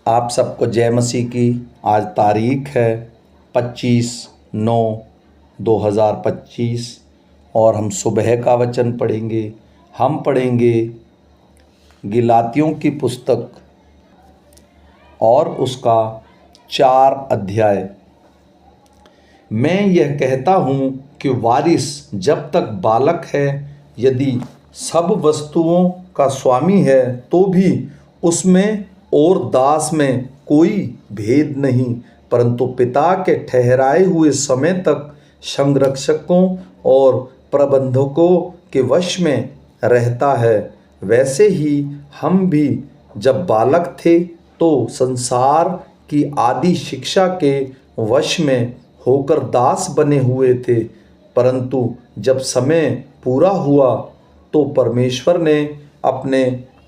आप सबको जय मसीह की। आज तारीख है 25/9/2025 और हम सुबह का वचन पढ़ेंगे। हम पढ़ेंगे गलातियों की पुस्तक और उसका 4 अध्याय। मैं यह कहता हूँ कि वारिस जब तक बालक है, यदि सब वस्तुओं का स्वामी है, तो भी उसमें और दास में कोई भेद नहीं, परंतु पिता के ठहराए हुए समय तक संरक्षकों और प्रबंधकों के वश में रहता है। वैसे ही हम भी जब बालक थे तो संसार की आदि शिक्षा के वश में होकर दास बने हुए थे, परंतु जब समय पूरा हुआ तो परमेश्वर ने अपने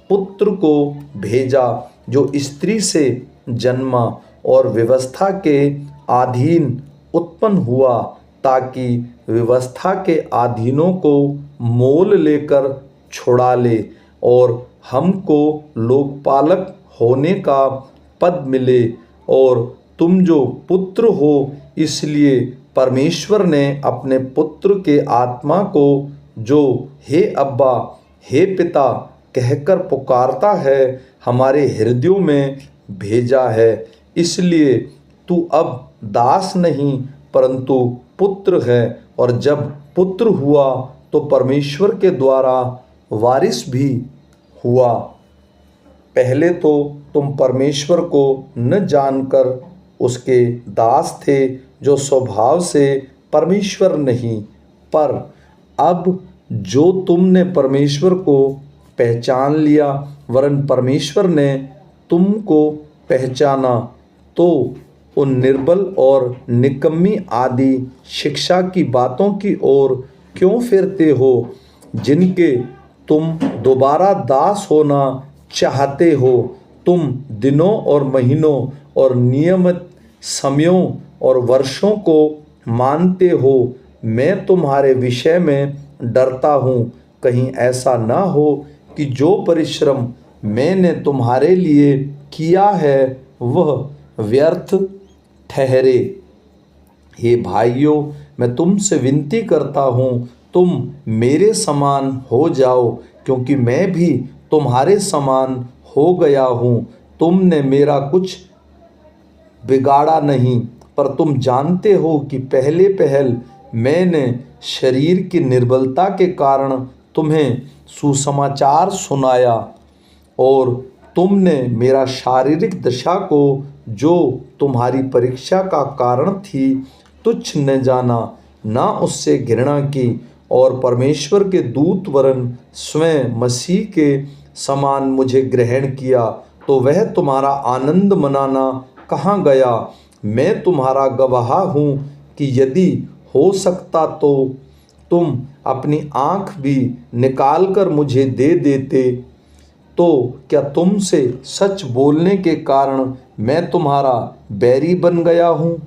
पुत्र को भेजा, जो स्त्री से जन्मा और व्यवस्था के अधीन उत्पन्न हुआ, ताकि व्यवस्था के अधीनों को मोल लेकर छुड़ा ले और हमको लोकपालक होने का पद मिले। और तुम जो पुत्र हो, इसलिए परमेश्वर ने अपने पुत्र के आत्मा को, जो हे अब्बा हे पिता कहकर पुकारता है, हमारे हृदयों में भेजा है। इसलिए तू अब दास नहीं परंतु पुत्र है, और जब पुत्र हुआ तो परमेश्वर के द्वारा वारिस भी हुआ। पहले तो तुम परमेश्वर को न जानकर उसके दास थे, जो स्वभाव से परमेश्वर नहीं, पर अब जो तुमने परमेश्वर को पहचान लिया, वरन परमेश्वर ने तुमको पहचाना, तो उन निर्बल और निकम्मी आदि शिक्षा की बातों की ओर क्यों फिरते हो, जिनके तुम दोबारा दास होना चाहते हो। तुम दिनों और महीनों और नियमित समयों और वर्षों को मानते हो। मैं तुम्हारे विषय में डरता हूँ, कहीं ऐसा ना हो कि जो परिश्रम मैंने तुम्हारे लिए किया है वह व्यर्थ ठहरे। हे भाइयों, मैं तुमसे विनती करता हूँ, तुम मेरे समान हो जाओ, क्योंकि मैं भी तुम्हारे समान हो गया हूँ। तुमने मेरा कुछ बिगाड़ा नहीं, पर तुम जानते हो कि पहले पहल मैंने शरीर की निर्बलता के कारण तुम्हें सुसमाचार सुनाया, और तुमने मेरा शारीरिक दशा को, जो तुम्हारी परीक्षा का कारण थी, तुच्छ न जाना, ना उससे घृणा की, और परमेश्वर के दूत वरन स्वयं मसीह के समान मुझे ग्रहण किया, तो वह तुम्हारा आनंद मनाना कहाँ गया। मैं तुम्हारा गवाह हूँ कि यदि हो सकता तो तुम अपनी आँख भी निकाल कर मुझे दे देते, तो क्या तुमसे सच बोलने के कारण मैं तुम्हारा बैरी बन गया हूँ।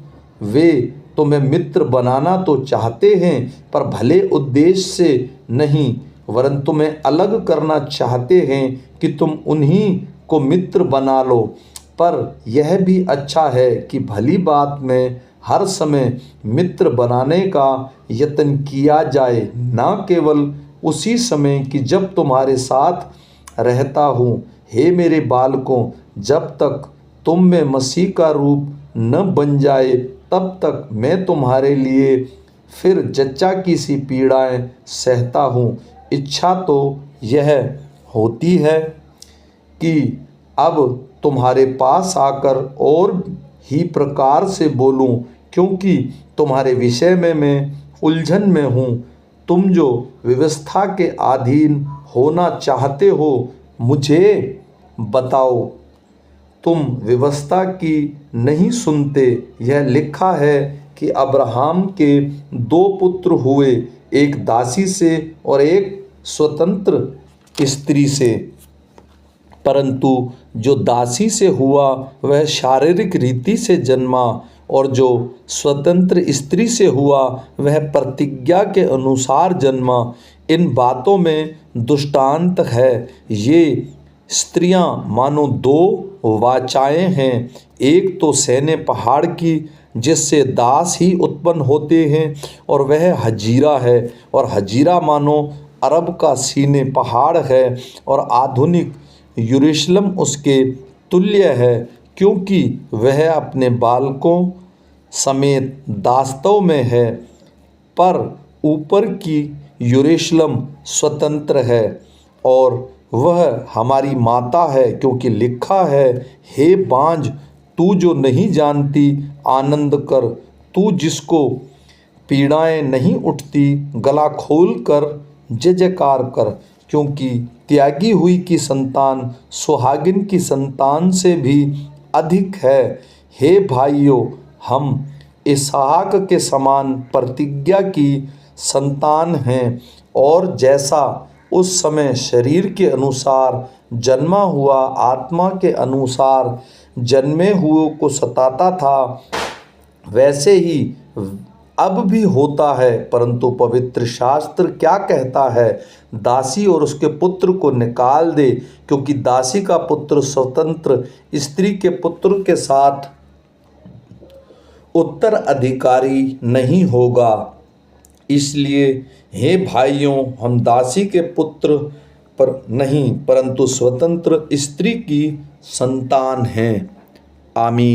वे तुम्हें मित्र बनाना तो चाहते हैं, पर भले उद्देश्य से नहीं, वरन तुम्हें अलग करना चाहते हैं कि तुम उन्हीं को मित्र बना लो। पर यह भी अच्छा है कि भली बात में हर समय मित्र बनाने का यत्न किया जाए, ना केवल उसी समय कि जब तुम्हारे साथ रहता हूँ। हे मेरे बालकों, जब तक तुम में मसीह का रूप न बन जाए, तब तक मैं तुम्हारे लिए फिर जच्चा की सी पीड़ाएं सहता हूँ। इच्छा तो यह होती है कि अब तुम्हारे पास आकर और ही प्रकार से बोलूं, क्योंकि तुम्हारे विषय में मैं उलझन में हूँ। तुम जो व्यवस्था के अधीन होना चाहते हो, मुझे बताओ, तुम व्यवस्था की नहीं सुनते। यह लिखा है कि अब्राहम के 2 पुत्र हुए, एक दासी से और एक स्वतंत्र स्त्री से, परंतु जो दासी से हुआ वह शारीरिक रीति से जन्मा, और जो स्वतंत्र स्त्री से हुआ वह प्रतिज्ञा के अनुसार जन्मा। इन बातों में दृष्टांत है, ये स्त्रियां मानो दो वाचाएं हैं, एक तो सैने पहाड़ की जिससे दास ही उत्पन्न होते हैं और वह हजीरा है, और हजीरा मानो अरब का सीने पहाड़ है और आधुनिक यरूशलेम उसके तुल्य है, क्योंकि वह अपने बालकों समेत दास्तों में है। पर ऊपर की यरूशलेम स्वतंत्र है और वह हमारी माता है, क्योंकि लिखा है, हे बांझ तू जो नहीं जानती आनंद कर, तू जिसको पीड़ाएं नहीं उठती गला खोल कर जय जयकार कर, क्योंकि त्यागी हुई की संतान सुहागिन की संतान से भी अधिक है। हे भाइयों, हम इसहाक के समान प्रतिज्ञा की संतान हैं, और जैसा उस समय शरीर के अनुसार जन्मा हुआ आत्मा के अनुसार जन्मे हुए को सताता था, वैसे ही अब भी होता है। परंतु पवित्र शास्त्र क्या कहता है? दासी और उसके पुत्र को निकाल दे, क्योंकि दासी का पुत्र स्वतंत्र स्त्री के पुत्र के साथ उत्तराधिकारी नहीं होगा। इसलिए हे भाइयों, हम दासी के पुत्र पर नहीं परंतु स्वतंत्र स्त्री की संतान हैं। आमीन।